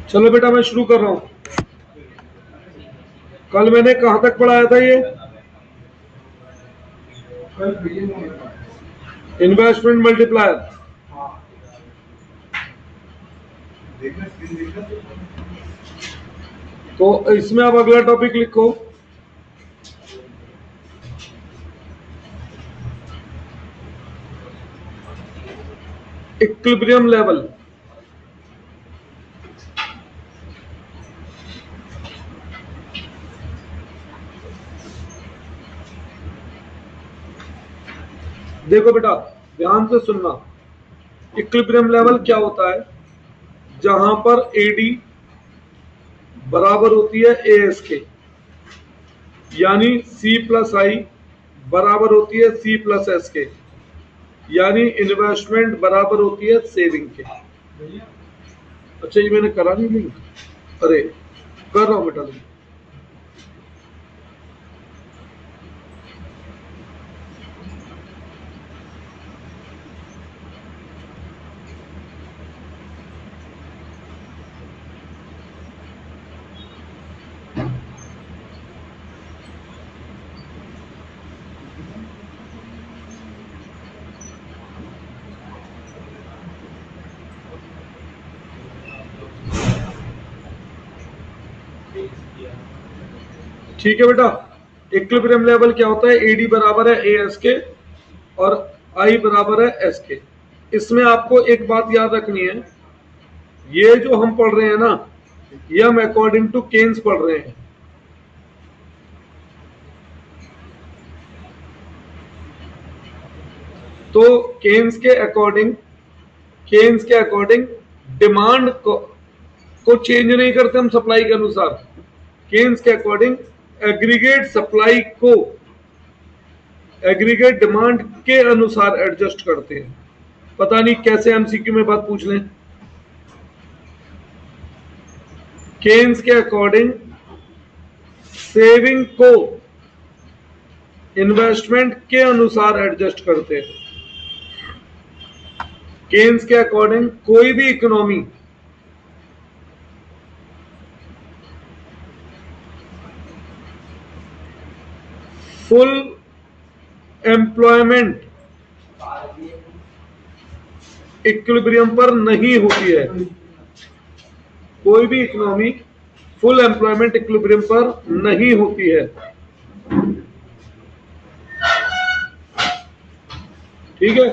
चलो बेटा मैं शुरू कर रहा हूं। कल मैंने कहां तक पढ़ाया था ये इन्वेस्टमेंट मल्टीप्लायर। तो इसमें अब अगला टॉपिक लिखो, इक्विलिब्रियम लेवल। देखो बेटा ध्यान से सुनना, इक्विलिब्रियम लेवल क्या होता है? जहां पर एडी बराबर होती है एएस के, यानी सी प्लस आई बराबर होती है सी प्लस एस के, यानी इन्वेस्टमेंट बराबर होती है सेविंग के। अच्छा ये मैंने करा नहीं लिंक, अरे कर रहा हूं बेटा लिंक। ठीक है बेटा, इक्विलिब्रियम लेवल क्या होता है? एडी बराबर है ए एस के और आई बराबर है एस के। इसमें आपको एक बात याद रखनी है, ये जो हम पढ़ रहे हैं ना, ये हम अकॉर्डिंग टू केन्स पढ़ रहे हैं। तो केन्स के अकॉर्डिंग डिमांड को चेंज नहीं करते हम सप्लाई के अनुसार। केन्स के अकॉर्डिंग एग्रीगेट सप्लाई को एग्रीगेट डिमांड के अनुसार एडजस्ट करते हैं। पता नहीं कैसे एमसीक्यू में बात पूछ लें। केन्स के अकॉर्डिंग सेविंग को इन्वेस्टमेंट के अनुसार एडजस्ट करते हैं। केन्स के अकॉर्डिंग कोई भी इकोनॉमी फुल एम्प्लॉयमेंट इक्विलिब्रियम पर नहीं होती है। कोई भी इकोनॉमी फुल एम्प्लॉयमेंट इक्विलिब्रियम पर नहीं होती है। ठीक है,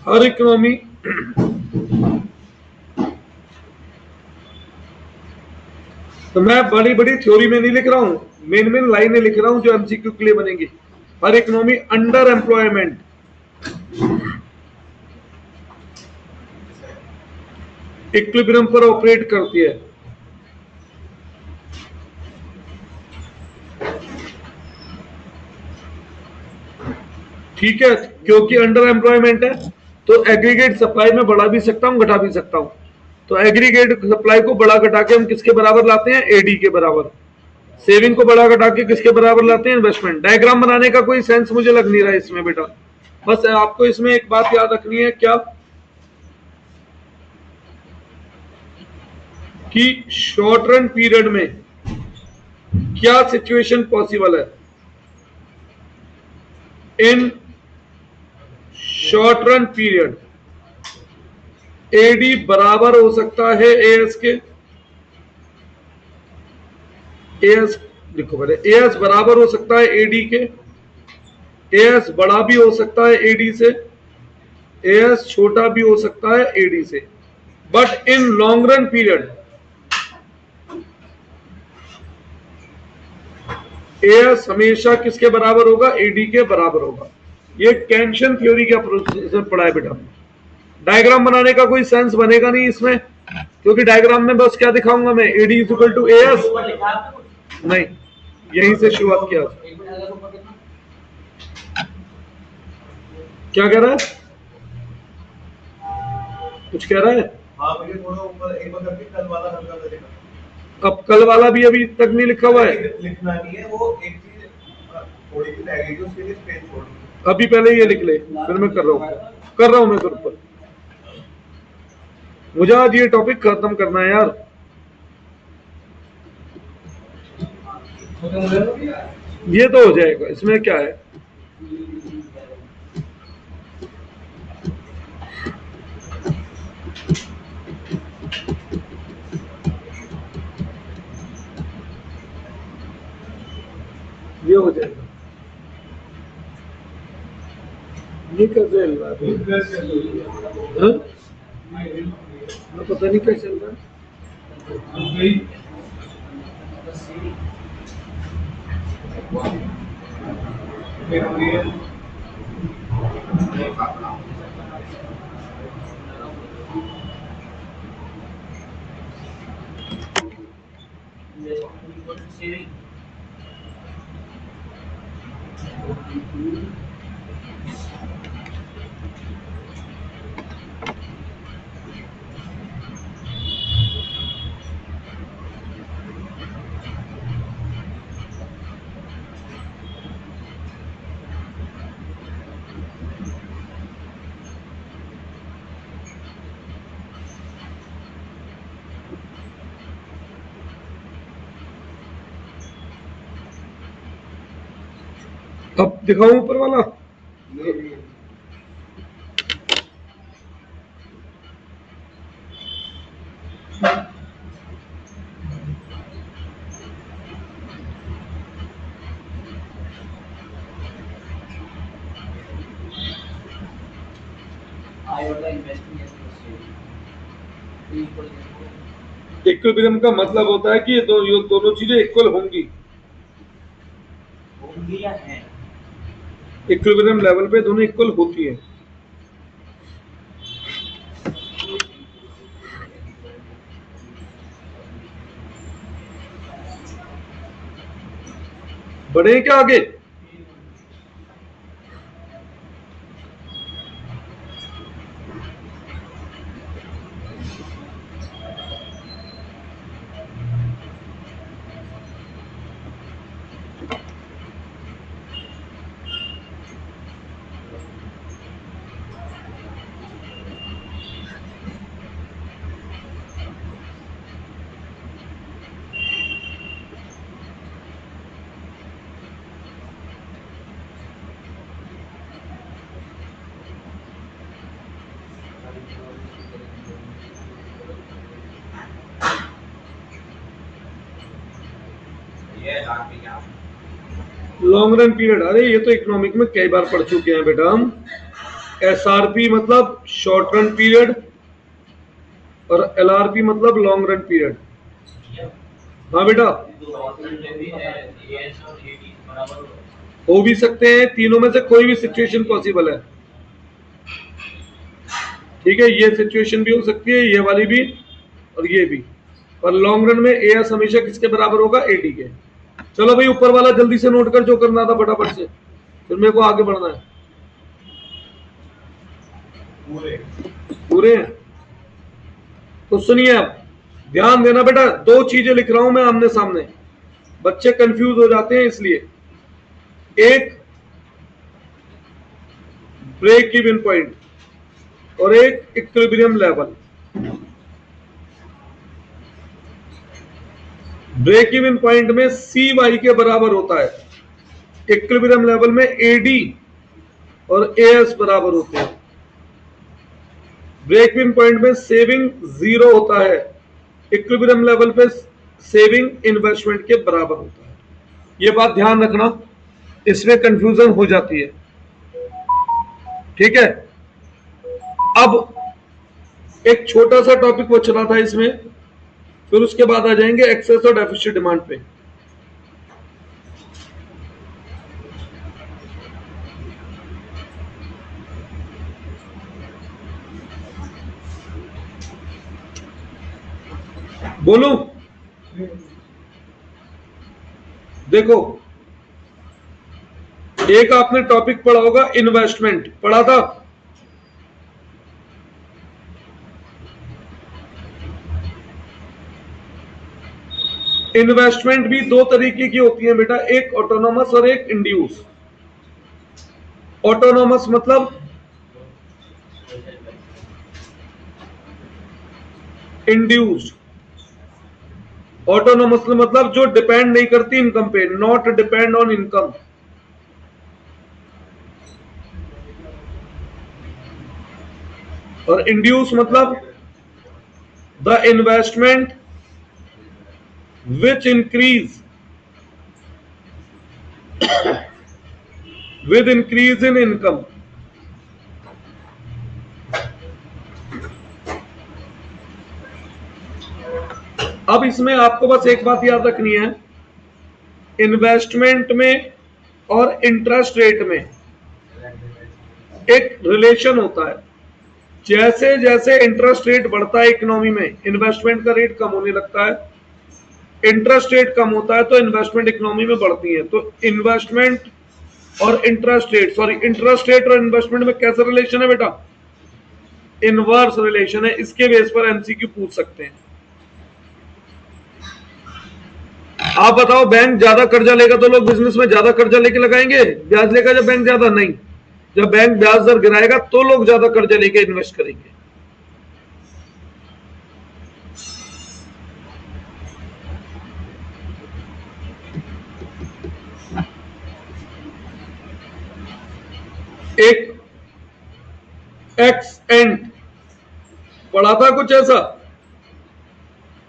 हर इकोनॉमी तो मैं बड़ी बड़ी थ्योरी में नहीं लिख रहा हूं, मेन मेन लाइनें लिख रहा हूं जो एमसीक्यू के लिए बनेंगी। हर इकोनॉमी अंडर एम्प्लॉयमेंट इक्विलिब्रियम पर ऑपरेट करती है। ठीक है, क्योंकि अंडर एम्प्लॉयमेंट है तो एग्रीगेट सप्लाई में बढ़ा भी सकता हूं घटा भी सकता हूं। तो एग्रीगेट सप्लाई को बढ़ा घटा के हम किसके बराबर लाते हैं? एडी के बराबर। सेविंग को बढ़ा घटा के किसके बराबर लाते हैं? इन्वेस्टमेंट। डायग्राम बनाने का कोई सेंस मुझे लग नहीं रहा है इसमें बेटा। बस आपको इसमें एक बात याद रखनी है, क्या कि शॉर्ट रन पीरियड में क्या सिचुएशन पॉसिबल है। In short run period AD बराबर हो सकता है एएस के। एएस लिखो पहले, एएस बराबर हो सकता है एडी के। एएस बड़ा भी हो सकता है एडी से, एएस छोटा भी हो सकता है एडी से। But in long run period as हमेशा किसके बराबर होगा? एडी के बराबर होगा। ये केंशन थ्योरी का प्रोसेस पढ़ा है बेटा। डायग्राम बनाने का कोई सेंस बनेगा नहीं इसमें, क्योंकि डायग्राम में बस क्या दिखाऊंगा मैं? AD is equal to AS. नहीं, यहीं से शुरुआत किया। क्या कह रहा है? कुछ कह रहा है? अब कल वाला भी अभी तक नहीं लिखा हुआ है। लिखना नहीं है, वो एक चीज थोड़ी सी रह गई, उसके लिए स्पेस छोड़ दो। अभी पहले ये लिख ले, फिर मैं कर रहा हूं मैं फिर ऊपर। मुझे आज ये टॉपिक खत्म करना है यार। ये तो हो जाएगा, इसमें क्या है। ये हो जाएगा। ये कैसे चल रहा है? हाँ? पता नहीं क्या चल रहा है। अब दिखाऊं ऊपर वाला? इक्विलिब्रियम का मतलब होता है कि ये दोनों चीजें इक्वल होंगी या हैं। इक्विलिब्रियम लेवल पे दोनों इक्वल होती है। बढ़े क्या आगे? लॉन्ग रन पीरियड, अरे ये तो इकोनॉमिक में कई बार पढ़ चुके हैं बेटा हम। एसआरपी मतलब शॉर्ट रन पीरियड और एलआरपी मतलब लॉन्ग रन पीरियड। हाँ बेटा, हो भी सकते हैं, तीनों में से कोई भी सिचुएशन पॉसिबल है। ठीक है, ये सिचुएशन भी हो सकती है, ये वाली भी और ये भी। पर लॉन्ग रन में एएस हमेशा किसके बराबर होगा? एडी के। चलो भाई ऊपर वाला जल्दी से नोट कर जो करना था फटाफट से, फिर मेरे को आगे बढ़ना है। पूरे हैं तो सुनिए, अब ध्यान देना बेटा, दो चीजें लिख रहा हूं मैं आमने सामने, बच्चे कंफ्यूज हो जाते हैं इसलिए। एक ब्रेक इवन पॉइंट और एक equilibrium level. Break even point में सी वाई के बराबर होता है, इक्विलिब्रियम लेवल में एडी और एएस बराबर होते हैं। ब्रेक इवन पॉइंट में सेविंग जीरो होता है, इक्विलिब्रियम लेवल पे सेविंग इन्वेस्टमेंट के बराबर होता है। ये बात ध्यान रखना, इसमें कंफ्यूजन हो जाती है। ठीक है, अब एक छोटा सा टॉपिक बच रहा था इसमें, फिर उसके बाद आ जाएंगे एक्सेस और डेफिसिट डिमांड पे। बोलूं? देखो, एक आपने टॉपिक पढ़ा होगा, इन्वेस्टमेंट पढ़ा था। इन्वेस्टमेंट भी दो तरीके की होती है बेटा, एक ऑटोनॉमस और एक इंड्यूस। ऑटोनॉमस मतलब इंड्यूस्ड, ऑटोनोमस मतलब जो डिपेंड नहीं करती इनकम पे, नॉट डिपेंड ऑन इनकम। और इंड्यूस मतलब the investment which increase with increase in income। अब इसमें आपको बस एक बात याद रखनी है, इन्वेस्टमेंट में और इंटरेस्ट रेट में एक रिलेशन होता है। जैसे जैसे इंटरेस्ट रेट बढ़ता है इकोनॉमी में, इन्वेस्टमेंट का रेट कम होने लगता है, इंटरेस्ट रेट कम होता है तो इन्वेस्टमेंट इकोनॉमी में बढ़ती है। तो इन्वेस्टमेंट और interest rate, sorry interest rate और इन्वेस्टमेंट में कैसा रिलेशन है बेटा? इनवर्स रिलेशन है। इसके बेस पर एमसीक्यू पूछ सकते हैं। आप बताओ, बैंक ज्यादा कर्जा लेगा तो लोग बिजनेस में ज्यादा कर्जा लेके लगाएंगे? ब्याज लेगा जब बैंक ज्यादा? नहीं। जब बैंक ब्याज दर गिराएगा तो लोग ज्यादा कर्जा लेके इन्वेस्ट करेंगे। एक एक्स एंड पढ़ा था कुछ ऐसा,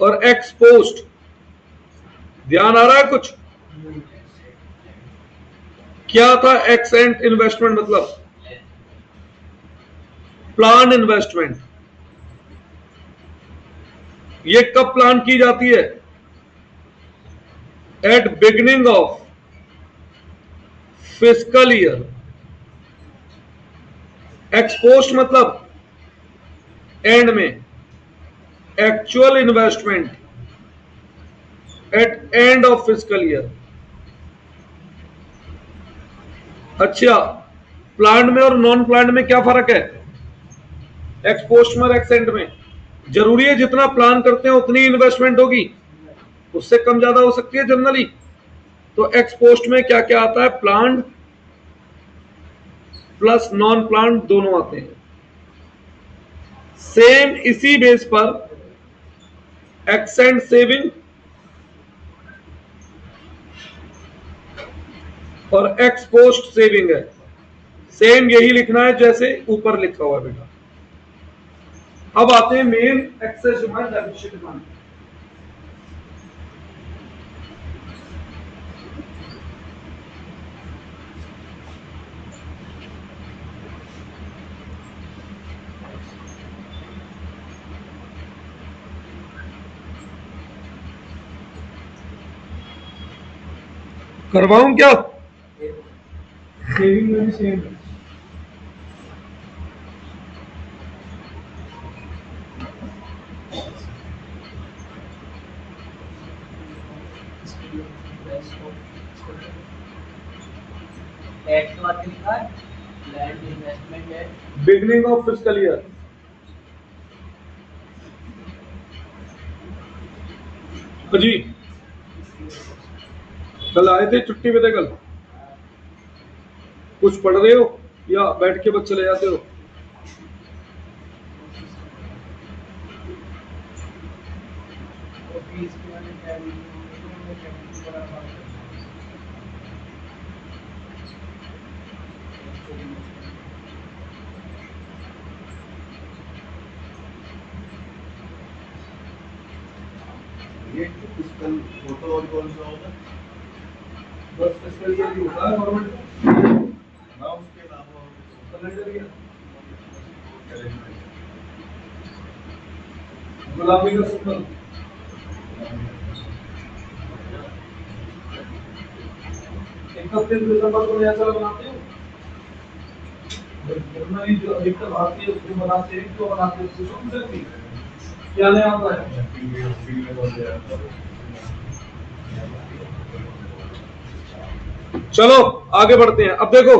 और एक्स पोस्ट, ध्यान आ रहा है कुछ? क्या था एक्स एंड इन्वेस्टमेंट? मतलब प्लान इन्वेस्टमेंट। ये कब प्लान की जाती है? At beginning of fiscal year. X post मतलब एंड में, actual investment at end of fiscal year. अच्छा, प्लान में और नॉन प्लान में क्या फर्क है? एक्स पोस्ट में और एक्स एंड में जरूरी है जितना प्लान करते हैं उतनी इन्वेस्टमेंट होगी? उससे कम ज्यादा हो सकती है जनरली। तो एक्स पोस्ट में क्या क्या आता है? प्लान प्लस नॉन प्लान दोनों आते हैं। सेम इसी बेस पर एक्स एंड सेविंग और एक्स पोस्ट सेविंग है। सेम यही लिखना है जैसे ऊपर लिखा हुआ है बेटा। अब आते हैं main excess demand, deficit demand. करवाऊं क्या? सेविंग में भी सेम है। Beginning of fiscal year. जी कल आए थे छुट्टी पे थे कल? कुछ पढ़ रहे हो या बैठ के बस चले जाते हो? ये फिस्कल फोटो और कौन सा होगा? बस फिस्कल ईयर ही होता है गवर्नमेंट ना उसके अलावा कैलेंडर ईयर। गुलाबी का सिंबल। इकतीस दिसंबर को नया साल बनाते हो? जनवरी जो अधिकतर भारतीय उसको बनाते हैं, क्यों बनाते हैं? उसको सकती क्या नया आता है? चलो आगे बढ़ते हैं। अब देखो,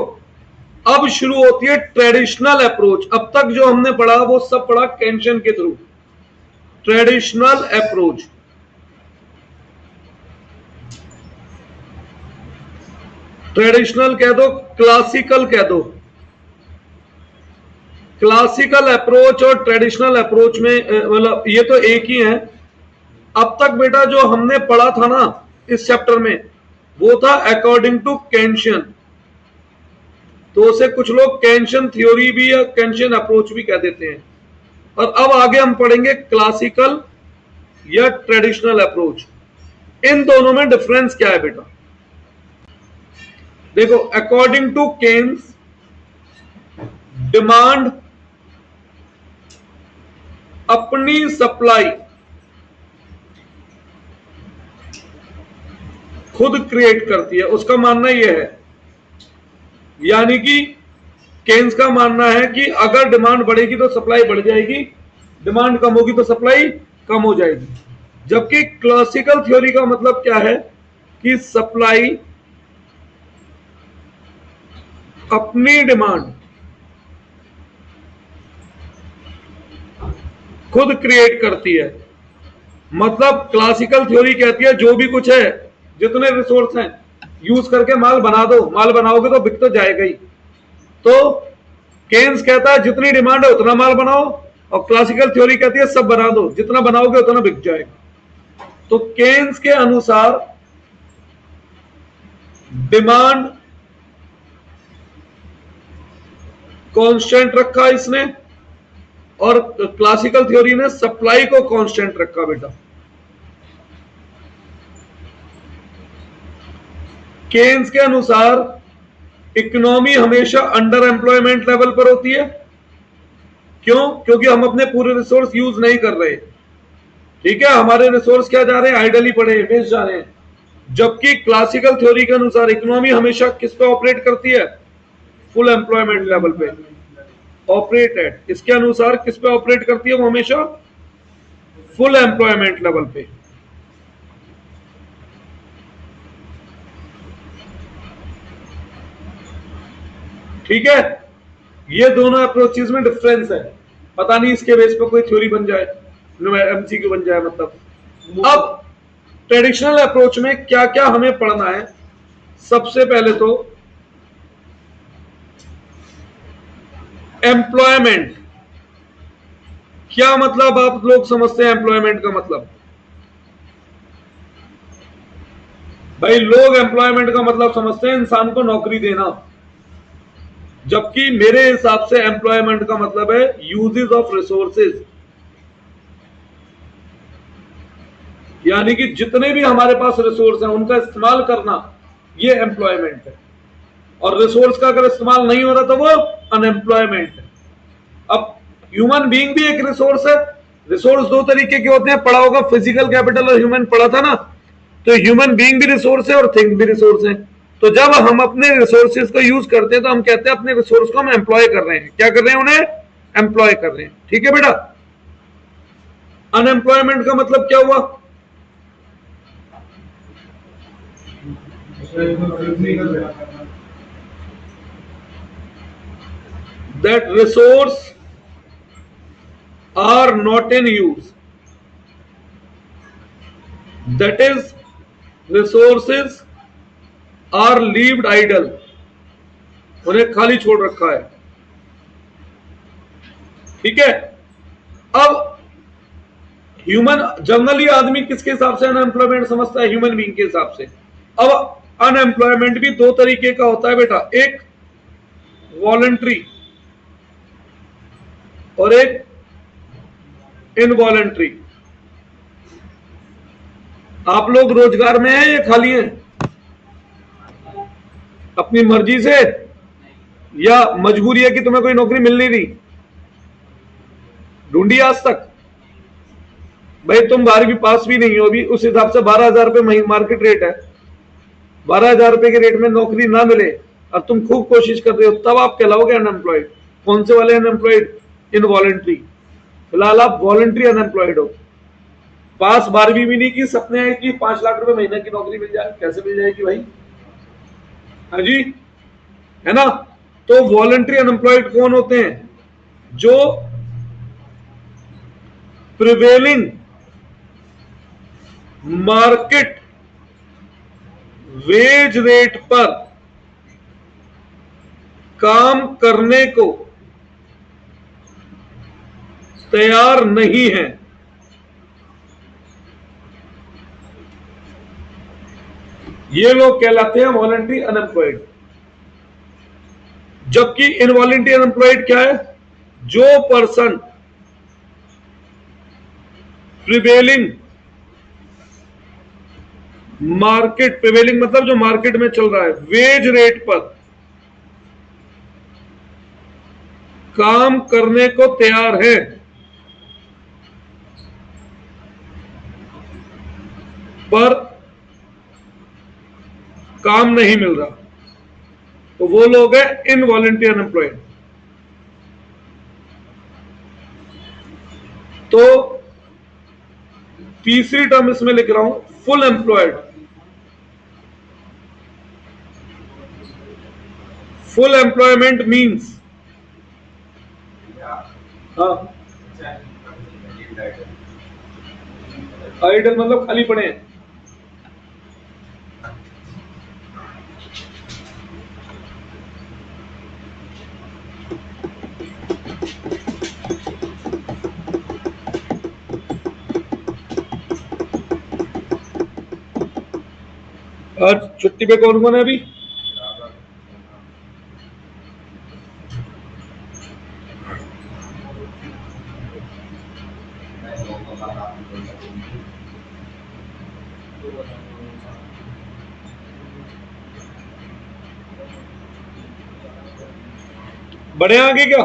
अब शुरू होती है ट्रेडिशनल अप्रोच। अब तक जो हमने पढ़ा वो सब पढ़ा केंशन के थ्रू। ट्रेडिशनल अप्रोच, ट्रेडिशनल कह दो, क्लासिकल कह दो। क्लासिकल अप्रोच और ट्रेडिशनल अप्रोच में मतलब ये तो एक ही है, अब तक बेटा जो हमने पढ़ा था ना इस चैप्टर में, वो था अकॉर्डिंग टू केंशियन। तो उसे कुछ लोग केंशियन थ्योरी भी या केंशियन अप्रोच भी कह देते हैं। और अब आगे हम पढ़ेंगे क्लासिकल या ट्रेडिशनल अप्रोच। इन दोनों में डिफरेंस क्या है बेटा? देखो, अकॉर्डिंग टू केन्स, डिमांड अपनी सप्लाई खुद क्रिएट करती है, उसका मानना यह है। यानी कि केन्स का मानना है कि अगर डिमांड बढ़ेगी तो सप्लाई बढ़ जाएगी, डिमांड कम होगी तो सप्लाई कम हो जाएगी। जबकि क्लासिकल थ्योरी का मतलब क्या है कि सप्लाई अपनी डिमांड खुद क्रिएट करती है। मतलब क्लासिकल थ्योरी कहती है जो भी कुछ है, जितने रिसोर्स हैं, यूज करके माल बना दो, माल बनाओगे तो बिक तो जाएगा ही। तो केन्स कहता है जितनी डिमांड है उतना माल बनाओ, और क्लासिकल थ्योरी कहती है सब बना दो, जितना बनाओगे उतना बिक जाएगा। तो केन्स के अनुसार डिमांड कांस्टेंट रखा इसने, और क्लासिकल थ्योरी ने सप्लाई को कांस्टेंट रखा बेटा। केन्स के अनुसार इकोनॉमी हमेशा अंडर एम्प्लॉयमेंट लेवल पर होती है। क्यों? क्योंकि हम अपने पूरे रिसोर्स यूज नहीं कर रहे। ठीक है, हमारे रिसोर्स क्या जा रहे हैं? आइडली पड़े, वेस्ट जा रहे हैं। जबकि क्लासिकल थ्योरी के अनुसार इकोनॉमी हमेशा किस पे ऑपरेट करती है? फुल एम्प्लॉयमेंट लेवल पे ऑपरेट एट। इसके अनुसार किस पे ऑपरेट करती है? वो हमेशा फुल एम्प्लॉयमेंट लेवल पे। ठीक है, ये दोनों अप्रोचेस में डिफरेंस है। पता नहीं इसके बेस पर कोई थ्योरी बन जाए, एमसीक्यू बन जाए मतलब। अब ट्रेडिशनल अप्रोच में क्या क्या हमें पढ़ना है? सबसे पहले तो एम्प्लॉयमेंट। क्या मतलब आप लोग समझते हैं एम्प्लॉयमेंट का मतलब? भाई लोग एम्प्लॉयमेंट का मतलब समझते हैं इंसान को नौकरी देना, जबकि मेरे हिसाब से एम्प्लॉयमेंट का मतलब है यूजेस ऑफ रिसोर्सेज। यानी कि जितने भी हमारे पास रिसोर्स हैं उनका इस्तेमाल करना, ये एम्प्लॉयमेंट है। और रिसोर्स का अगर इस्तेमाल नहीं हो रहा तो वो अनएम्प्लॉयमेंट है। अब ह्यूमन बीइंग भी एक रिसोर्स है। रिसोर्स दो तरीके के होते हैं, पढ़ा होगा, फिजिकल कैपिटल और ह्यूमन पढ़ा था ना। तो ह्यूमन बीइंग भी रिसोर्स है और थिंग भी रिसोर्स है। तो जब हम अपने रिसोर्सेज को यूज करते हैं तो हम कहते हैं अपने रिसोर्स को हम एम्प्लॉय कर रहे हैं। क्या कर रहे हैं? उन्हें एम्प्लॉय कर रहे हैं। ठीक है बेटा। अनएम्प्लॉयमेंट का मतलब क्या हुआ? That resource are not in use. That is, resources are left idle. उन्हें खाली छोड़ रखा है। ठीक है। अब ह्यूमन जनरली आदमी किसके हिसाब से अनएम्प्लॉयमेंट समझता है? ह्यूमन बीइंग के हिसाब से। अब अनएम्प्लॉयमेंट भी दो तरीके का होता है बेटा, एक वॉलंटरी और एक इनवॉलंटरी। आप लोग रोजगार में हैं या खाली हैं? अपनी मर्जी से या मजबूरी है कि तुम्हें कोई नौकरी मिल नहीं रही? ढूंढी आज तक? भाई तुम 12वीं पास भी नहीं हो अभी, उस हिसाब से 12,000 रुपए मार्केट रेट है। 12,000 रुपए के रेट में नौकरी ना मिले और तुम खूब कोशिश कर रहे हो, तब आप कहलाओगे अनएम्प्लॉयड। कौन से वाले अनएम्प्लॉयड? इनवॉलंटरी। फिलहाल आप वॉलंटरी अनएम्प्लॉयड हो। पास 12वीं भी नहीं की, सपने हैं कि 5 लाख रुपए महीने की नौकरी मिल जाए। कैसे मिल जाएगी भाई? हाँ जी, है ना। तो वॉलंटरी अनएम्प्लॉयड कौन होते हैं? जो प्रिवेलिंग मार्केट वेज रेट पर काम करने को तैयार नहीं है। ये लोग कहलाते हैं वॉलंटरी अनएम्प्लॉयड। जबकि इनवॉलंटरी अनएम्प्लॉयड क्या है? जो पर्सन प्रिवेलिंग मार्केट, प्रिवेलिंग मतलब जो मार्केट में चल रहा है, वेज रेट पर काम करने को तैयार है पर काम नहीं मिल रहा, तो वो लोग हैं इनवॉलंटरी अनएम्प्लॉयड। तो तीसरी टर्म इसमें लिख रहा हूं, full employed. Full employment means, हाँ, आइडल मतलब खाली पड़े हैं। आज छुट्टी पे कौन कौन है अभी? बड़े आगे क्या?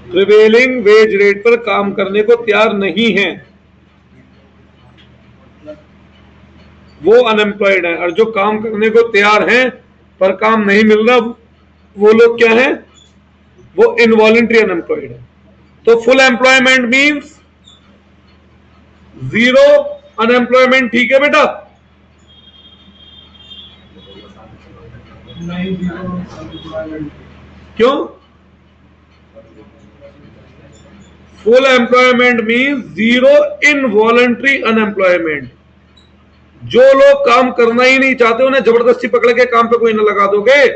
प्रिवेलिंग वेज रेट पर काम करने को तैयार नहीं है, वो अनएम्प्लॉयड है। और जो काम करने को तैयार हैं पर काम नहीं मिल रहा, वो लोग क्या हैं? वो इनवॉलंटरी अनएम्प्लॉयड है। तो full employment means zero unemployment. ठीक है बेटा? क्यों? Full employment means zero involuntary unemployment. जो लोग काम करना ही नहीं चाहते उन्हें जबरदस्ती पकड़ के काम पे कोई ना लगा दोगे।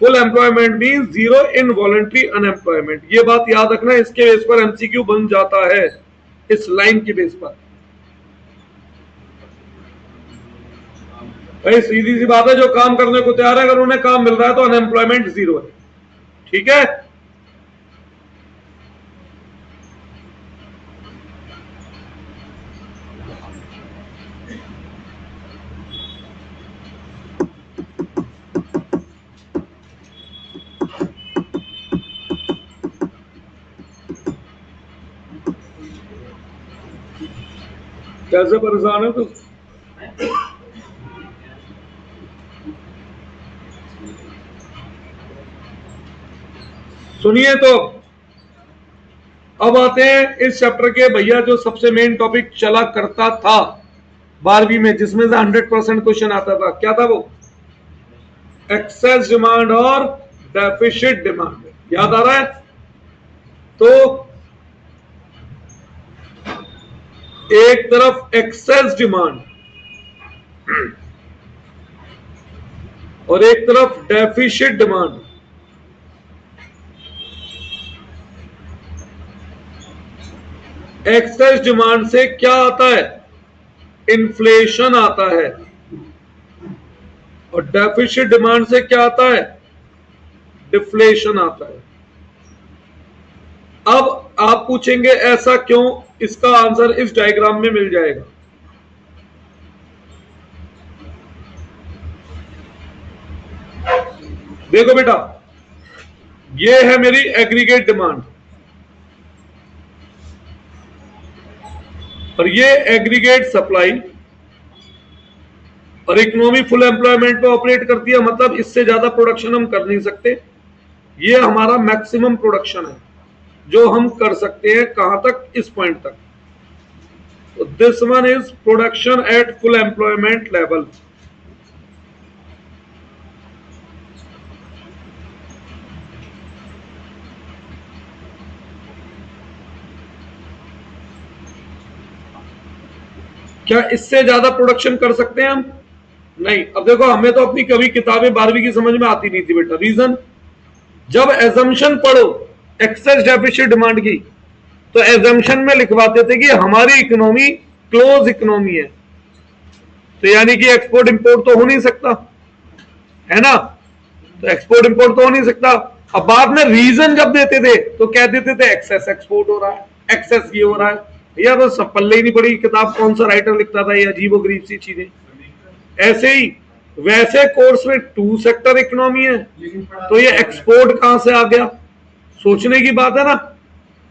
Full employment means zero involuntary unemployment. ये बात याद रखना, इसके बेस पर एमसीक्यू बन जाता है, इस लाइन की बेस पर। भाई सीधी सी बात है, जो काम करने को तैयार है अगर उन्हें काम मिल रहा है तो अनएम्प्लॉयमेंट जीरो है। ठीक है? कैसे परेशान है तू? सुनिए तो अब आते हैं इस चैप्टर के भैया जो सबसे मेन टॉपिक चला करता था 12वीं में, जिसमें से 100% क्वेश्चन आता था। क्या था वो? एक्सेस डिमांड और डेफिसिट डिमांड। याद आ रहा है? तो एक तरफ एक्सेस डिमांड और एक तरफ डेफिसिट डिमांड। एक्सेस डिमांड से क्या आता है? इन्फ्लेशन आता है। और डेफिसिट डिमांड से क्या आता है? डिफ्लेशन आता है। अब आप पूछेंगे ऐसा क्यों? इसका आंसर इस डायग्राम में मिल जाएगा। देखो बेटा, ये है मेरी एग्रीगेट डिमांड और ये एग्रीगेट सप्लाई, और इकोनॉमी फुल एम्प्लॉयमेंट पे ऑपरेट करती है, मतलब इससे ज्यादा प्रोडक्शन हम कर नहीं सकते। ये हमारा मैक्सिमम प्रोडक्शन है जो हम कर सकते हैं। कहां तक? इस पॉइंट तक। तो this one is production at full employment level. क्या इससे ज्यादा प्रोडक्शन कर सकते हैं हम? नहीं। अब देखो, हमें तो अपनी कभी किताबें 12वीं की समझ में आती नहीं थी बेटा। रीजन, जब एजम्पशन पढ़ो एक्सेस डेफिसिट डिमांड की, तो एजम्पशन में लिखवाते थे कि हमारी इकोनॉमी क्लोज इकोनॉमी है, तो यानी कि एक्सपोर्ट इंपोर्ट तो हो नहीं सकता, है ना, तो एक्सपोर्ट इंपोर्ट तो हो नहीं सकता। अब बाद में रीजन जब देते थे तो कह देते थे एक्सेस एक्सपोर्ट हो रहा है, एक्सेस ये हो रहा है। यार तो सब पल्ले ही नहीं पड़ी किताब, कौन सा राइटर लिखता था ये अजीबोगरीब सी चीजें। ऐसे ही वैसे कोर्स में टू सेक्टर इकोनॉमी है, तो ये एक्सपोर्ट कहां से आ गया, सोचने की बात है ना,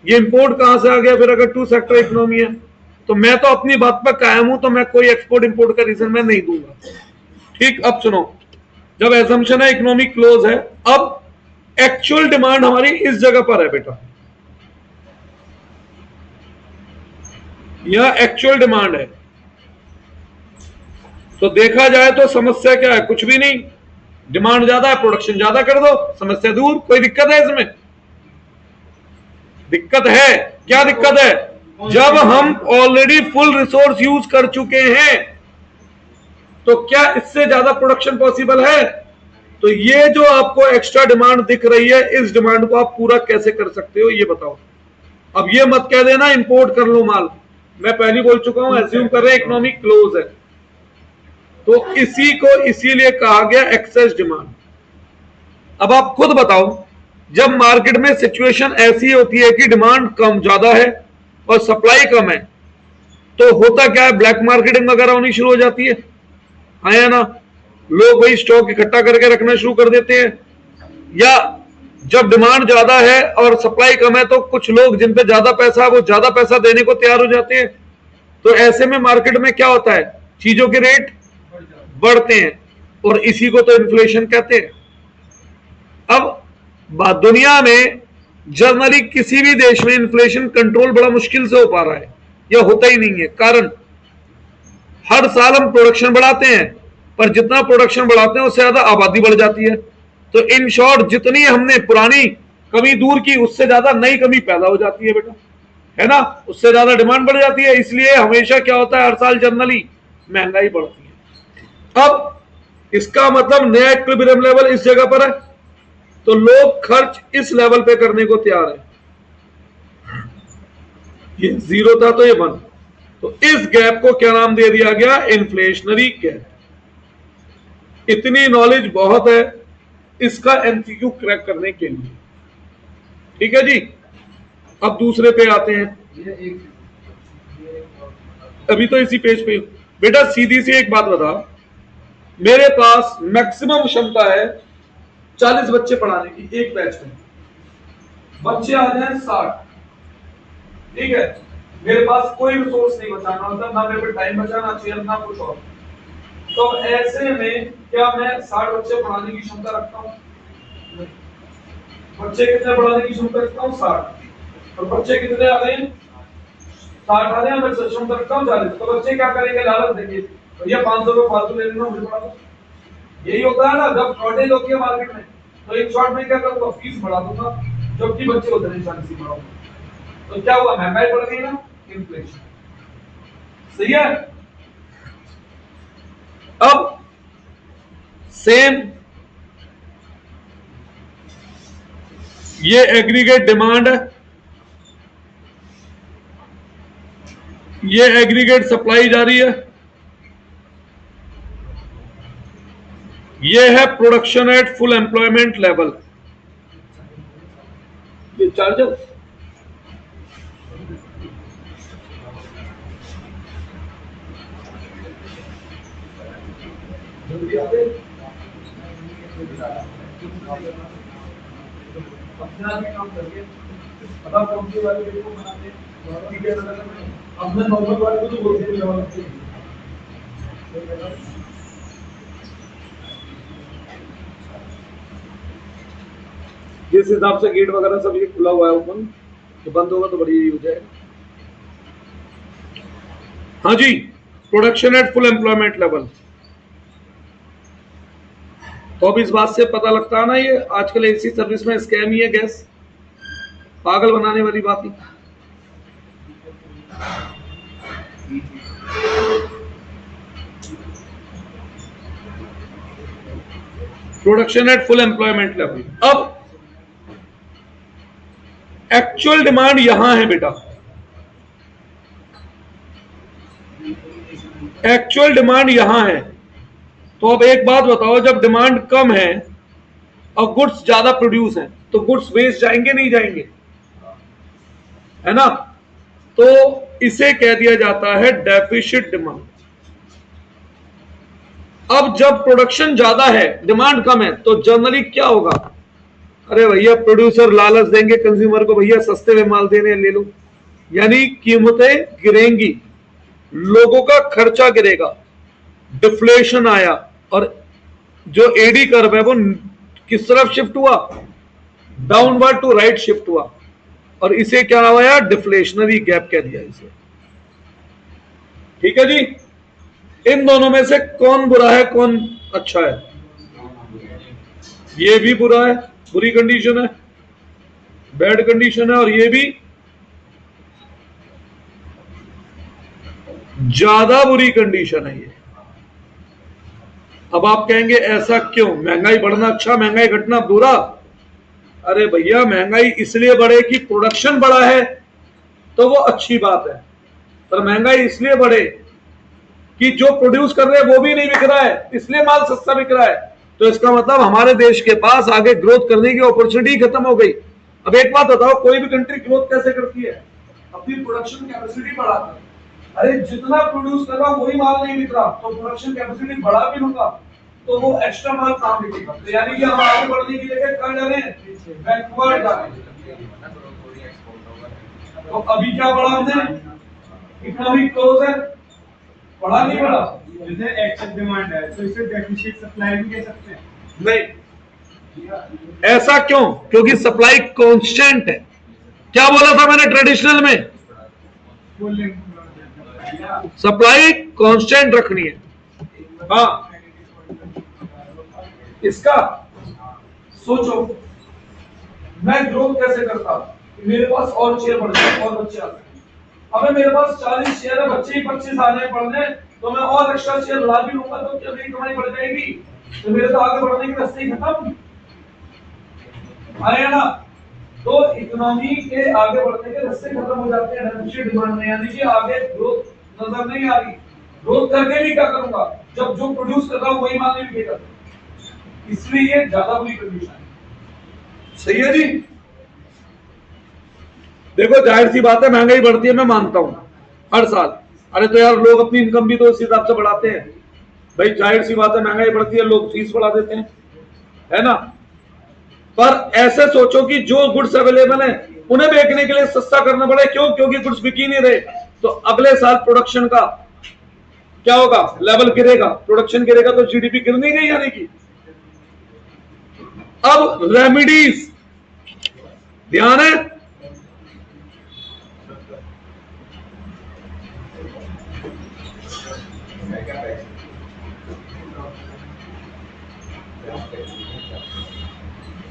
ये इंपोर्ट कहां से आ गया फिर अगर टू सेक्टर इकोनॉमी है। तो मैं तो अपनी बात पर कायम हूं, तो मैं कोई एक्सपोर्ट इंपोर्ट का रीजन मैं नहीं दूंगा। ठीक, अब सुनो, जब एजम्पशन है इकोनॉमी क्लोज है, अब एक्चुअल डिमांड हमारी इस जगह पर है बेटा, यह एक्चुअल डिमांड है। तो देखा जाए तो समस्या क्या है, कुछ भी नहीं, डिमांड ज्यादा है प्रोडक्शन ज्यादा कर दो, समस्या दूर। कोई दिक्कत है इसमें? दिक्कत है, क्या दिक्कत है? जब हम ऑलरेडी फुल रिसोर्स यूज कर चुके हैं तो क्या इससे ज्यादा प्रोडक्शन पॉसिबल है? तो ये जो आपको एक्स्ट्रा डिमांड दिख रही है, इस डिमांड को आप पूरा कैसे कर सकते हो ये बताओ। अब ये मत कह देना इंपोर्ट कर लो माल, मैं पहले बोल चुका हूं एज्यूम कर रहे हैं इकोनॉमी क्लोज है, तो इसी को इसीलिए कहा गया एक्सेस डिमांड। अब आप खुद बताओ, जब मार्केट में सिचुएशन ऐसी होती है कि डिमांड कम ज्यादा है और सप्लाई कम है, तो होता क्या है, ब्लैक मार्केटिंग वगैरह होनी शुरू हो जाती है, आया ना, लोग वही स्टॉक इकट्ठा करके रखना शुरू कर देते हैं। या जब डिमांड ज्यादा है और सप्लाई कम है, तो कुछ लोग जिन पे ज्यादा पैसा है वो ज्यादा पैसा देने को तैयार हो जाते हैं। तो ऐसे में मार्केट में क्या होता है, चीजों के रेट बढ़ते हैं, और इसी को तो इन्फ्लेशन कहते हैं। अब दुनिया में जनरली किसी भी देश में इन्फ्लेशन कंट्रोल बड़ा मुश्किल से हो पा रहा है, यह होता ही नहीं है। कारण, हर साल हम प्रोडक्शन बढ़ाते हैं, पर जितना प्रोडक्शन बढ़ाते हैं उससे ज्यादा आबादी बढ़ जाती है। तो इन शॉर्ट, जितनी हमने पुरानी कमी दूर की, उससे ज्यादा नई कमी पैदा हो जाती है बेटा, है ना, उससे ज्यादा डिमांड बढ़ जाती है। इसलिए हमेशा क्या होता है, हर साल जनरली महंगाई बढ़ती है। अब इसका मतलब नया इक्विलिब्रियम लेवल इस जगह पर है, तो लोग खर्च इस लेवल पे करने को तैयार है। ये जीरो था तो ये 1, तो इस गैप को क्या नाम दे दिया गया, इन्फ्लेशनरी गैप। इतनी नॉलेज बहुत है इसका एमसीक्यू क्रैक करने के लिए, ठीक है जी। अब दूसरे पे आते हैं, अभी तो इसी पेज पे बेटा सीधी सी एक बात बता, मेरे पास मैक्सिमम क्षमता है 40 बच्चे पढ़ाने की एक बैच में, बच्चे आ जाए 60, ठीक है, मेरे पास कोई रिसोर्स नहीं बचाना, मतलब ना मेरे पे टाइम बचाना चाहिए ना कुछ और। तो ऐसे में क्या मैं 60 बच्चे पढ़ाने की क्षमता रखता हूँ? बच्चे कितने पढ़ाने की क्षमता रखता हूँ? 60। और बच्चे कितने आ गए? 60 आ रहे हैं, मैं क्षमता रखता हूँ 40। तो बच्चे क्या करेंगे, लालच देंगे, भैया 500 रुपये फालतू ले लेना, मुझे पढ़ा दो। यही होता है ना, जब शॉर्टेज होती है मार्केट में, तो एक शॉर्ट में क्या करूंगा, फीस बढ़ा दूंगा, जबकि बच्चे उतने चांस ही बढ़ाऊंगा। तो क्या हुआ, महंगाई बढ़ गई ना, इन्फ्लेशन। सही है। अब सेम ये एग्रीगेट डिमांड है, ये एग्रीगेट सप्लाई जा रही है, ये है production at full employment level. ये चार्जर अपना भी काम करके पता कौन सी वाली वीडियो बनाते हैं, ठीक है, अपने नॉर्मल वाले को तो बोलते हैं जिस हिसाब से गेट वगैरह सब ये खुला हुआ है ओपन, तो बंद होगा तो बड़ी हो जाएगा। हाँ जी, production at full employment level. तो अब इस बात से पता लगता है ना, ये आजकल एसी सर्विस में स्कैम ही है, गैस पागल बनाने वाली बात ही। Production at full employment level. अब एक्चुअल डिमांड यहां है बेटा, एक्चुअल डिमांड यहां है। तो अब एक बात बताओ, जब डिमांड कम है और गुड्स ज्यादा प्रोड्यूस है तो गुड्स वेस्ट जाएंगे नहीं जाएंगे, है ना? तो इसे कह दिया जाता है डेफिशिट डिमांड। अब जब प्रोडक्शन ज्यादा है डिमांड कम है तो जनरली क्या होगा? अरे भैया प्रोड्यूसर लालच देंगे कंज्यूमर को, भैया सस्ते में माल देने ले लो, यानी कीमतें गिरेंगी, लोगों का खर्चा गिरेगा, डिफ्लेशन आया और जो एडी कर्व है वो किस तरफ शिफ्ट हुआ? डाउनवर्ड टू राइट शिफ्ट हुआ, और इसे क्या हुआ? डिफ्लेशनरी गैप कह दिया इसे। ठीक है जी, इन दोनों में से कौन बुरा है कौन अच्छा है? ये भी बुरा है, बुरी कंडीशन है, बैड कंडीशन है, और ये भी ज्यादा बुरी कंडीशन है ये। अब आप कहेंगे ऐसा क्यों? महंगाई बढ़ना अच्छा, महंगाई घटना बुरा? अरे भैया महंगाई इसलिए बढ़े कि प्रोडक्शन बढ़ा है तो वो अच्छी बात है, पर महंगाई इसलिए बढ़े कि जो प्रोड्यूस कर रहे हैं वो भी नहीं बिक रहा है, इसलिए माल सस्ता बिक रहा है, तो इसका मतलब हमारे देश के पास आगे ग्रोथ करने की अपॉर्चुनिटी खत्म हो गई। अब एक बात बताओ, कोई भी कंट्री ग्रोथ कैसे करती है? अपनी प्रोडक्शन कैपेसिटी बढ़ाती है। अरे जितना प्रोड्यूस कर रहा हूं वही माल नहीं बिक रहा, तो प्रोडक्शन कैपेसिटी बढ़ा भी लूंगा तो वो एक्स्ट्रा माल कहां बिकेगा? तो यानी कि हम आगे बढ़ने की जगह कहां जा रहे हैं? बैकवर्ड जा रहे हैं। तो अभी क्या बढ़ा हमने? इकोनॉमिक क्लोज है, बढ़ा नहीं बढ़ा? जैसे एक्सेस डिमांड है तो इसे डेफिशिट सप्लाई भी कह सकते हैं? नहीं। ऐसा क्यों? क्योंकि सप्लाई कांस्टेंट है। क्या बोला था मैंने ट्रेडिशनल में? सप्लाई कांस्टेंट रखनी है। हाँ, इसका सोचो, मैं ग्रोथ कैसे करता? मेरे पास और शेयर बढ़ जाए और बच्चे आते हैं। अबे मेरे पास 40 शेयर है, बच्चे ही 25 आ जाए पढ़ने, तो मैं और एक्स्ट्रा शेयर ला भी लूंगा तो क्या मेरी कमाई बढ़ जाएगी? तो मेरे तो आगे बढ़ने के रास्ते ही खत्म आए ना। तो इकोनॉमी के आगे बढ़ने के रास्ते खत्म हो जाते हैं डेफिसिट डिमांड में, यानी कि आगे ग्रोथ नजर नहीं आ रही। ग्रोथ करके भी क्या करूंगा जब जो प्रोड्यूस कर रहा हूं वही माल नहीं बिकेगा? इसलिए ये ज्यादा बुरी कंडीशन है। सही है जी? देखो जाहिर सी बात है महंगाई बढ़ती है, मैं मानता हूं हर साल। अरे तो यार लोग अपनी इनकम भी तो इस हिसाब से बढ़ाते हैं भाई, जाहिर सी बात है महंगाई बढ़ती है, लोग फीस बढ़ा देते हैं, है ना? पर ऐसे सोचो कि जो गुड्स अवेलेबल है उन्हें बेचने के लिए सस्ता करना पड़े। क्यों? क्योंकि गुड्स बिक ही नहीं रहे, तो अगले साल प्रोडक्शन का क्या होगा? लेवल गिरेगा, प्रोडक्शन गिरेगा तो जीडीपी गिर नहीं गई यानी कि। अब रेमेडीज, ध्यान है,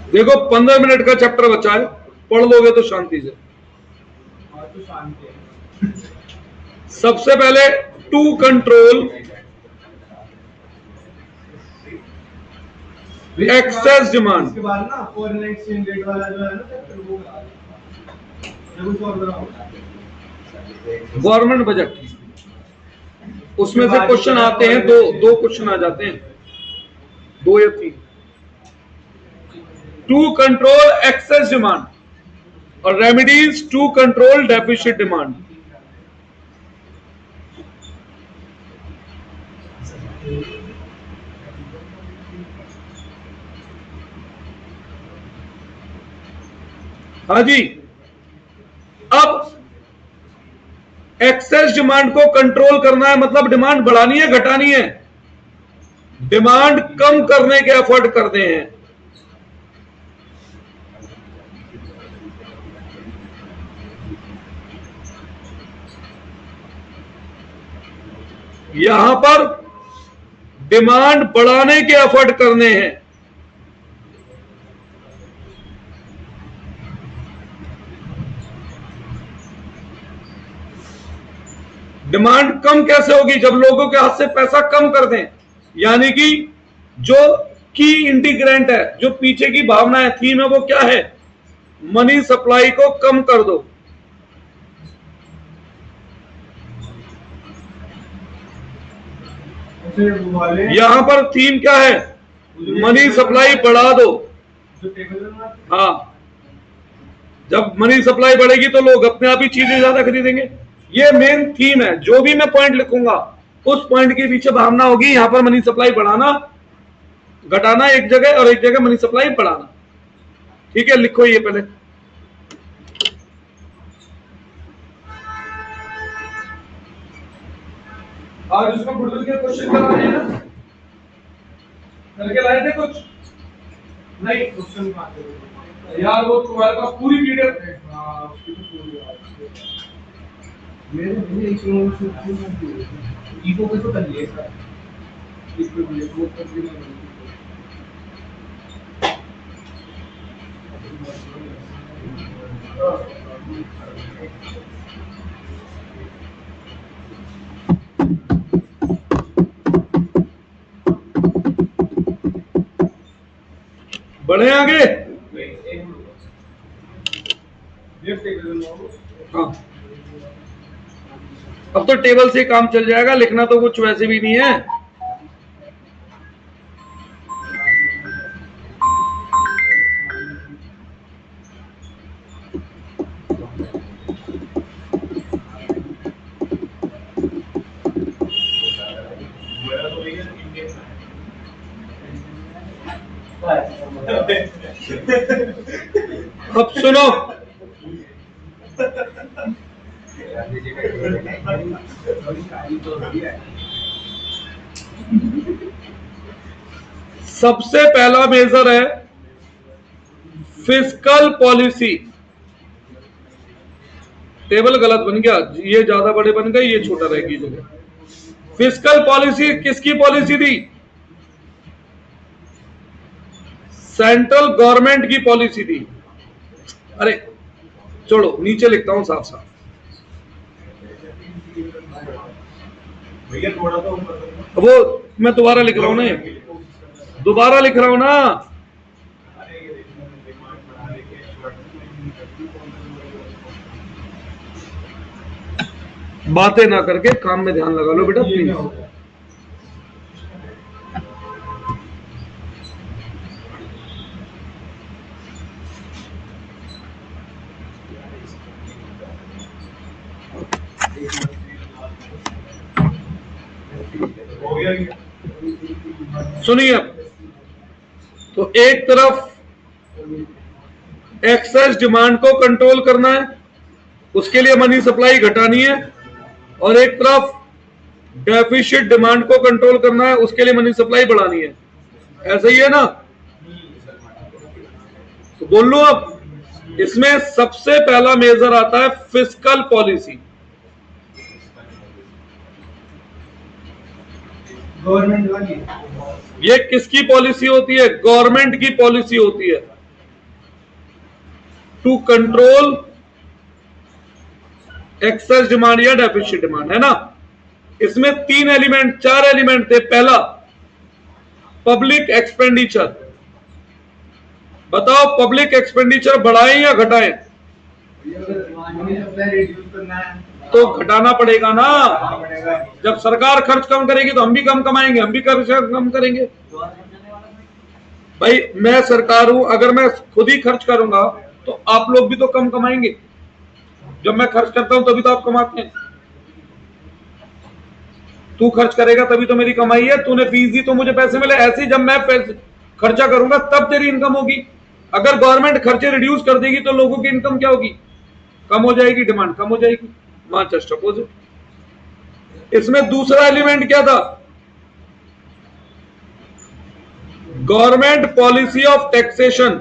देखो 15 मिनट का चैप्टर बचा है, पढ़ लोगे तो शांति से। सबसे पहले टू कंट्रोल एक्सेस डिमांड। इसके बाद ना फॉरेन एक्सचेंज रेट वाला जो है ना गवर्नमेंट बजट, उसमें से क्वेश्चन आते हैं, दो क्वेश्चन आ जाते हैं, 2 या 3। टू कंट्रोल एक्सेस डिमांड और remedies to control deficit demand. हाँ जी, अब एक्सेस डिमांड को कंट्रोल करना है, मतलब डिमांड बढ़ानी है घटानी है? डिमांड कम करने के एफर्ट करते हैं। यहां पर डिमांड बढ़ाने के एफर्ट करने हैं। डिमांड कम कैसे होगी? जब लोगों के हाथ से पैसा कम कर दें, यानी कि जो की इंटीग्रेंट है, जो पीछे की भावना है, थीम है, वो क्या है? मनी सप्लाई को कम कर दो। वो वाले यहां पर थीम क्या है? मनी सप्लाई बढ़ा दो। जो टेबल में हाँ, जब मनी सप्लाई बढ़ेगी तो लोग अपने आप ही चीजें ज्यादा खरीदेंगे। ये मेन थीम है। जो भी मैं पॉइंट लिखूंगा उस पॉइंट के पीछे भावना होगी यहां पर मनी सप्लाई बढ़ाना, घटाना एक जगह, और एक जगह मनी सप्लाई बढ़ाना। ठीक है, लिखो ये पहले। आज उसमें बुढ़ल के क्वेश्चन कराने हैं ना, करके लाए थे कुछ? नहीं क्वेश्चन कहाँ से? यार, वो तुम्हारे पास पूरी पीडीएफ है। हाँ, उसकी तो पूरी बात है। मेरे एक ईको पे तो कर लिए सर। ईको पे वो कर दिया। बढ़े आगे। हाँ, अब तो टेबल से काम चल जाएगा, लिखना तो कुछ वैसे भी नहीं है। अब सुनो, सबसे पहला मेजर है फिस्कल पॉलिसी। टेबल गलत बन गया, ये ज्यादा बड़े बन गए, ये छोटा रह गई जगह। फिस्कल पॉलिसी किसकी पॉलिसी थी? सेंट्रल गवर्नमेंट की पॉलिसी थी। अरे छोड़ो, नीचे लिखता हूं साफ साफ। भैया थोड़ा तो वो मैं दोबारा लिख रहा हूं ना, दोबारा लिख रहा हूं ना। बातें ना करके काम में ध्यान लगा लो बेटा प्लीज। सुनिए, अब तो एक तरफ एक्सेस डिमांड को कंट्रोल करना है, उसके लिए मनी सप्लाई घटानी है, और एक तरफ डेफिशिट डिमांड को कंट्रोल करना है, उसके लिए मनी सप्लाई बढ़ानी है। ऐसा ही है ना? तो बोल लो, अब इसमें सबसे पहला मेजर आता है फिस्कल पॉलिसी। गवर्नमेंट वाली ये किसकी पॉलिसी होती है? गवर्नमेंट की पॉलिसी होती है टू कंट्रोल एक्सेस डिमांड या डेफिशिट डिमांड, है ना? इसमें 3 एलिमेंट 4 एलिमेंट थे। पहला पब्लिक एक्सपेंडिचर। बताओ, पब्लिक एक्सपेंडिचर बढ़ाएं या घटाएं? रिड्यूस करना है तो घटाना पड़ेगा ना। जब सरकार खर्च कम करेगी तो हम भी कम कमाएंगे, हम भी खर्च कम करेंगे। भाई, मैं सरकार हूं, अगर मैं खुद ही खर्च करूंगा तो आप लोग भी तो कम कमाएंगे। जब मैं खर्च करता हूं तभी तो आप कमाते हैं। तू खर्च करेगा तभी तो मेरी कमाई है। तूने फीस दी तो मुझे पैसे मिले। ऐसे ही जब मैं पैसे खर्चा करूंगा तब तेरी इनकम होगी। अगर गवर्नमेंट खर्चे रिड्यूस कर देगी तो लोगों की इनकम क्या होगी? कम हो जाएगी, डिमांड कम हो जाएगी। वहां जस्ट अपोजिट। इसमें दूसरा एलिमेंट क्या था? Government policy of taxation.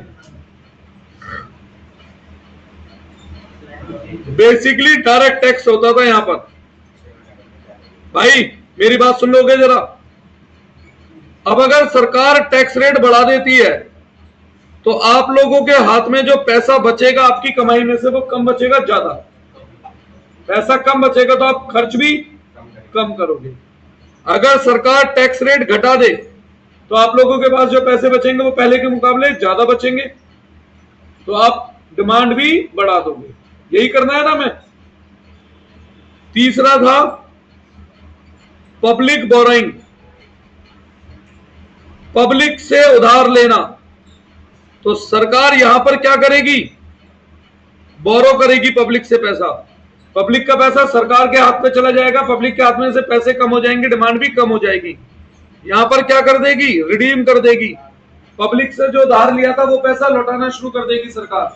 Basically direct tax होता था यहां पर। भाई मेरी बात सुन लोगे जरा। अब अगर सरकार टैक्स रेट बढ़ा देती है तो आप लोगों के हाथ में जो पैसा बचेगा आपकी कमाई में से, वो कम बचेगा ज्यादा। पैसा कम बचेगा तो आप खर्च भी कम करोगे। अगर सरकार टैक्स रेट घटा दे तो आप लोगों के पास जो पैसे बचेंगे वो पहले के मुकाबले ज्यादा बचेंगे। तो आप डिमांड भी बढ़ा दोगे। यही करना है ना हमें। तीसरा था पब्लिक बोरोइंग, पब्लिक से उधार लेना। तो सरकार यहां पर क्या करेगी, बोरो करेगी पब्लिक से पैसा। पब्लिक का पैसा सरकार के हाथ में चला जाएगा, पब्लिक के हाथ में से पैसे कम हो जाएंगे, डिमांड भी कम हो जाएगी। यहां पर क्या कर देगी, रिडीम कर देगी। पब्लिक से जो उधार लिया था वो पैसा लौटाना शुरू कर देगी सरकार।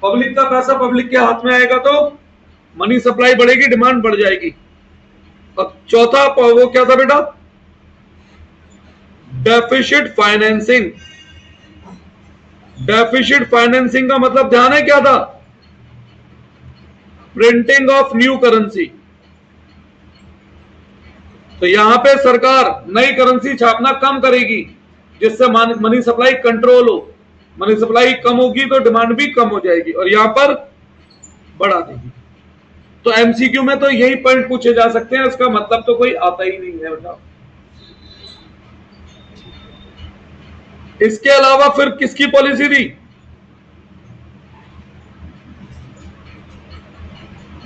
पब्लिक का पैसा पब्लिक के हाथ में आएगा तो मनी सप्लाई बढ़ेगी, डिमांड बढ़ जाएगी। अब चौथा वो क्या था बेटा, डेफिसिट फाइनेंसिंग। डेफिसिट फाइनेंसिंग का मतलब ध्यान है क्या था, प्रिंटिंग ऑफ न्यू करेंसी। तो यहां पे सरकार नई करेंसी छापना कम करेगी जिससे मनी सप्लाई कंट्रोल हो। मनी सप्लाई कम होगी तो डिमांड भी कम हो जाएगी और यहां पर बढ़ा देगी। तो एमसीक्यू में तो यही पॉइंट पूछे जा सकते हैं, इसका मतलब तो कोई आता ही नहीं है बेटा। इसके अलावा फिर किसकी पॉलिसी थी,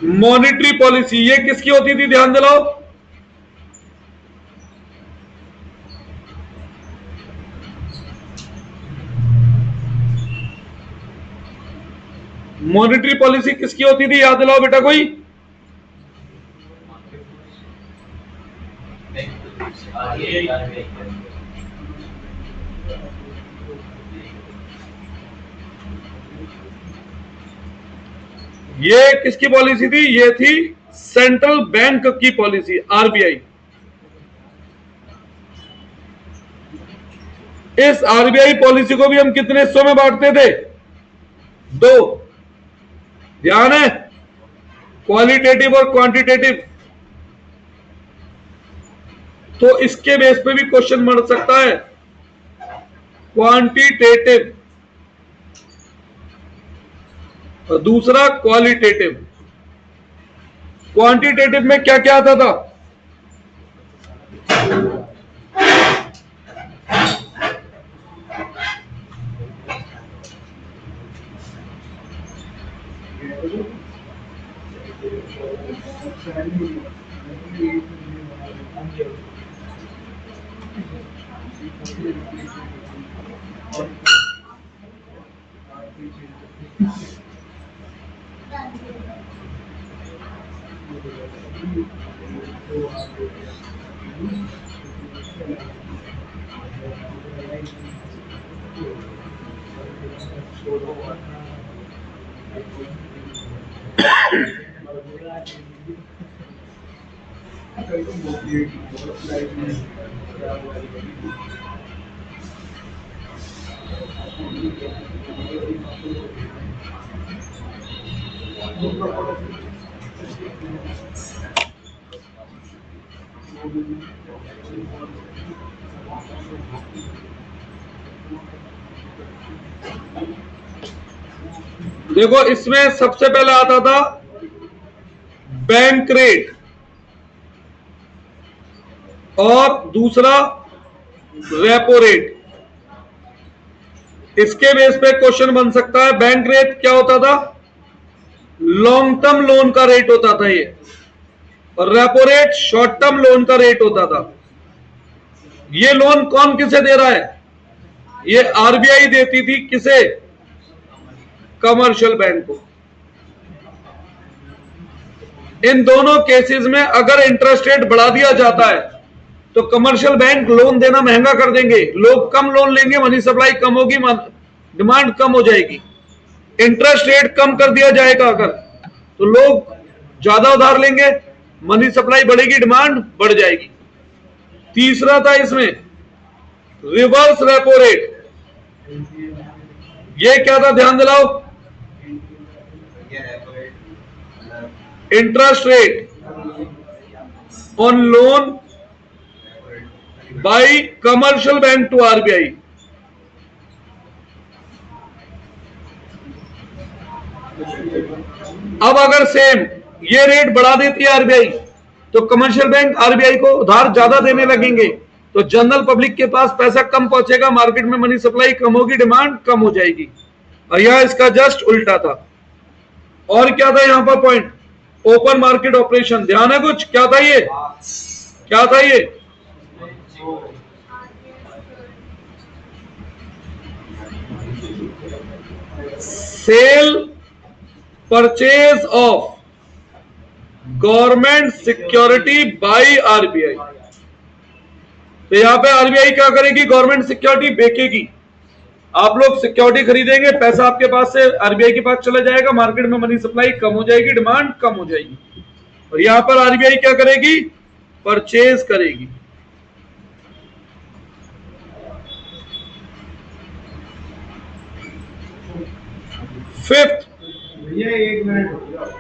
मॉनेटरी पॉलिसी। ये किसकी होती थी, ध्यान दिलाओ। मॉनेटरी पॉलिसी किसकी होती थी, याद दिलाओ बेटा कोई। ये किसकी पॉलिसी थी, ये थी सेंट्रल बैंक की पॉलिसी, आरबीआई। इस आरबीआई पॉलिसी को भी हम कितने हिस्सों में बांटते थे, 2। ध्यान है, क्वालिटेटिव और क्वांटिटेटिव। तो इसके बेस पे भी क्वेश्चन बन सकता है, क्वांटिटेटिव और दूसरा क्वालिटेटिव। क्वांटिटेटिव में क्या क्या आता था, देखो इसमें सबसे पहले आता था बैंक रेट और दूसरा रेपो रेट। इसके बेस पे क्वेश्चन बन सकता है। बैंक रेट क्या होता था, लॉन्ग टर्म लोन का रेट होता था ये, और repo rate short term loan का रेट होता था। ये लोन कौन किसे दे रहा है, ये आरबीआई देती थी, किसे, कमर्शियल बैंक को। इन दोनों केसेस में अगर इंटरेस्ट रेट बढ़ा दिया जाता है तो कमर्शियल बैंक लोन देना महंगा कर देंगे, लोग कम लोन लेंगे, मनी सप्लाई कम होगी, डिमांड कम हो जाएगी। इंटरेस्ट रेट कम कर दिया जाएगा अगर, तो लोग ज्यादा उधार लेंगे, मनी सप्लाई बढ़ेगी, डिमांड बढ़ जाएगी। तीसरा था इसमें रिवर्स रेपो रेट। ये क्या था, ध्यान दिलाओ, interest rate on loan by commercial bank to RBI. अब अगर सेम ये रेट बढ़ा देती है आरबीआई तो कमर्शियल बैंक आरबीआई को उधार ज्यादा देने लगेंगे, तो जनरल पब्लिक के पास पैसा कम पहुंचेगा, मार्केट में मनी सप्लाई कम होगी, डिमांड कम हो जाएगी। और यहां इसका जस्ट उल्टा था। और क्या था यहां पर पॉइंट? Open market operation. ध्यान है कुछ? क्या था ये? क्या था ये? Sale purchase of government security by RBI. तो यहां पे आरबीआई क्या करेगी? गवर्नमेंट सिक्योरिटी बेचेगी। आप लोग सिक्योरिटी खरीदेंगे, पैसा आपके पास से आरबीआई के पास चला जाएगा, मार्केट में मनी सप्लाई कम हो जाएगी, डिमांड कम हो जाएगी। और यहां पर आरबीआई क्या करेगी? परचेज करेगी। फिफ्थ, भैया 1 मिनट हो गया।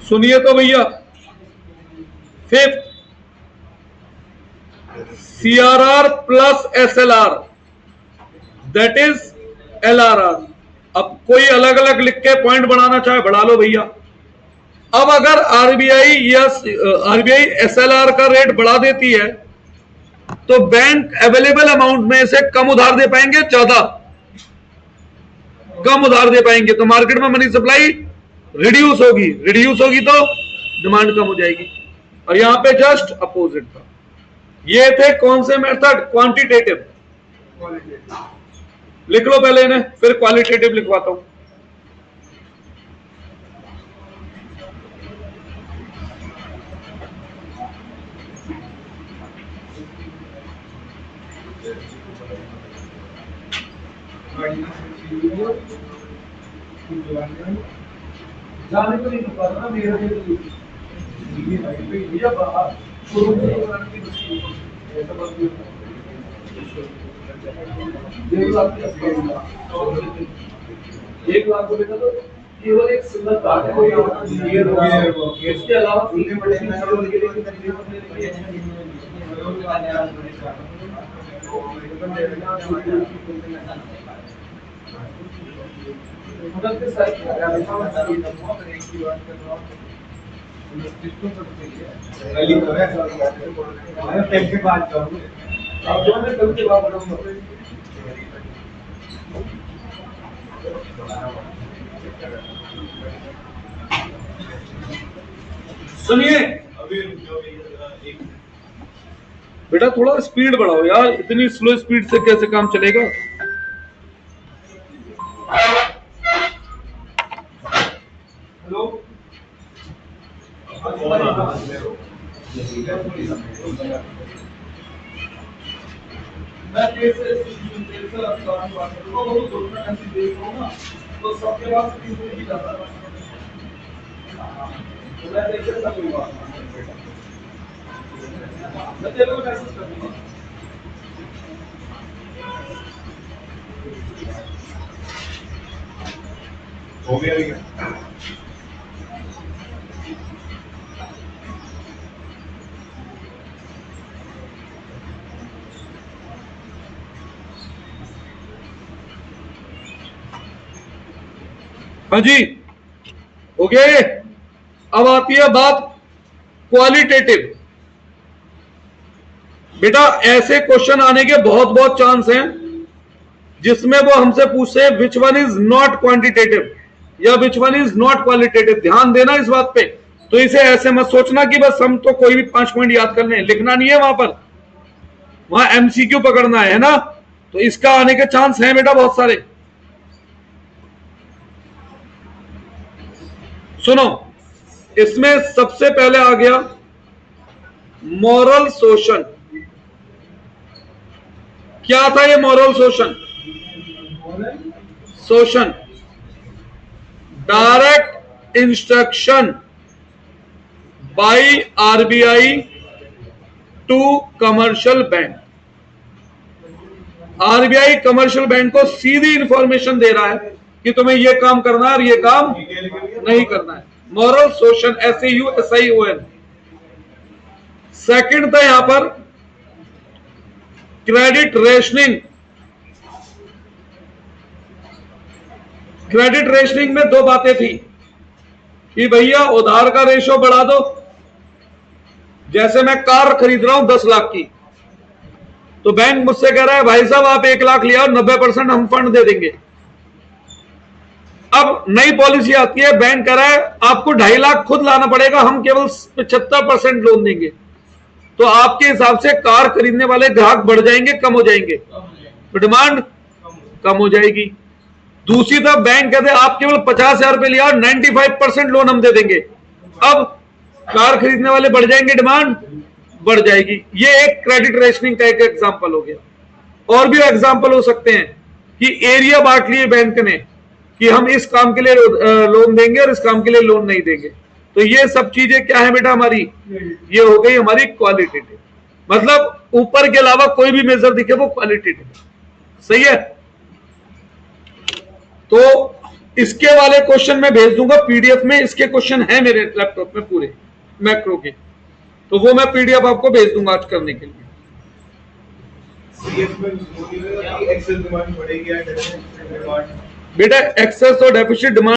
सुनिए तो भैया, fifth, CRR plus SLR that is LRR. अब कोई अलग अलग लिख के पॉइंट बढ़ाना चाहे बढ़ा लो भैया। अब अगर आरबीआई या आरबीआई एसएलआर का रेट बढ़ा देती है तो बैंक अवेलेबल अमाउंट में से कम उधार दे पाएंगे, ज्यादा कम उधार दे पाएंगे, तो मार्केट में मनी सप्लाई रिड्यूस होगी। रिड्यूस होगी तो डिमांड कम हो जाएगी। और यहां पे जस्ट अपोजिट था। ये थे कौन से मेथड? क्वांटिटेटिव। लिख लो पहले इन्हें, फिर क्वालिटेटिव लिखवाता हूं। जाने को नहीं पता ना मेरा भैया बाहर ऐसा बात एक लाख रुपए का तो केवल एक सिंगल कार्ड है, इसके अलावा सुनिए बेटा, थोड़ा स्पीड बढ़ाओ यार, इतनी स्लो स्पीड से कैसे काम चलेगा? हेलो मैं देश से बात करूंगा, वो तो ऐसी देख रहा हूँ ना, तो सबके पास ही जाता है। तो मैं देख सकता हूँ, मैं तेरे को मैसेज कर दूंगा। हो गया भैया। हाँ जी, हो गए। अब आती है बात क्वालिटेटिव। बेटा ऐसे क्वेश्चन आने के बहुत बहुत चांस हैं जिसमें वो हमसे पूछे which one is not quantitative या which one is not qualitative. ध्यान देना इस बात पे। तो इसे ऐसे मत सोचना कि बस हम तो कोई भी 5 पॉइंट याद कर लें, लिखना नहीं है वहां पर, वहां एमसीक्यू पकड़ना है ना। तो इसका आने के चांस हैं बेटा बहुत सारे। सुनो, इसमें सबसे पहले आ गया मॉरल शोषण। क्या था ये मॉरल शोषण? शोषण, direct instruction by RBI to commercial bank. RBI commercial bank को सीधी इंफॉर्मेशन दे रहा है कि तुम्हें ये काम करना है और ये काम नहीं करना है। मॉरल शोषण, SAUSION। सेकंड था यहां पर क्रेडिट रेशनिंग। क्रेडिट रेशनिंग में दो बातें थी कि भैया उधार का रेशो बढ़ा दो। जैसे मैं कार खरीद रहा हूं 10 लाख की, तो बैंक मुझसे कह रहा है भाई साहब आप 1 लाख ले आओ, 90% हम फंड दे देंगे। अब नई पॉलिसी आती है, बैंक कह रहा है आपको 2.5 लाख खुद लाना पड़ेगा, हम केवल 75% लोन देंगे। तो आपके हिसाब से कार खरीदने वाले ग्राहक बढ़ जाएंगे, कम हो जाएंगे? तो डिमांड कम हो जाएगी। दूसरी तरफ बैंक कहते हैं आप केवल 50,000 रुपए लिया, 95% लोन हम दे देंगे। अब कार खरीदने वाले बढ़ जाएंगे, डिमांड बढ़ जाएगी। ये एक क्रेडिट रेशनिंग का एक एग्जांपल हो गया। और भी एग्जांपल हो सकते हैं कि एरिया बांट लिए बैंक ने कि हम इस काम के लिए लोन देंगे और इस काम के लिए लोन नहीं देंगे। तो ये सब चीजें क्या है बेटा हमारी, ये हो गई हमारी क्वालिटेटिव। मतलब ऊपर के अलावा कोई भी मेजर दिखे वो क्वालिटेटिव, सही है। तो इसके वाले क्वेश्चन मैं भेज दूंगा पीडीएफ में। इसके क्वेश्चन है मेरे लैपटॉप में पूरे मैक्रो के, तो वो मैं पीडीएफ आपको भेज दूंगा आज करने के लिए। सीएफ में एक्सेस डिमांड बढ़ेगी या डेफिसिट डिमांड? बेटा एक्सेस और डेफिसिट डिमांड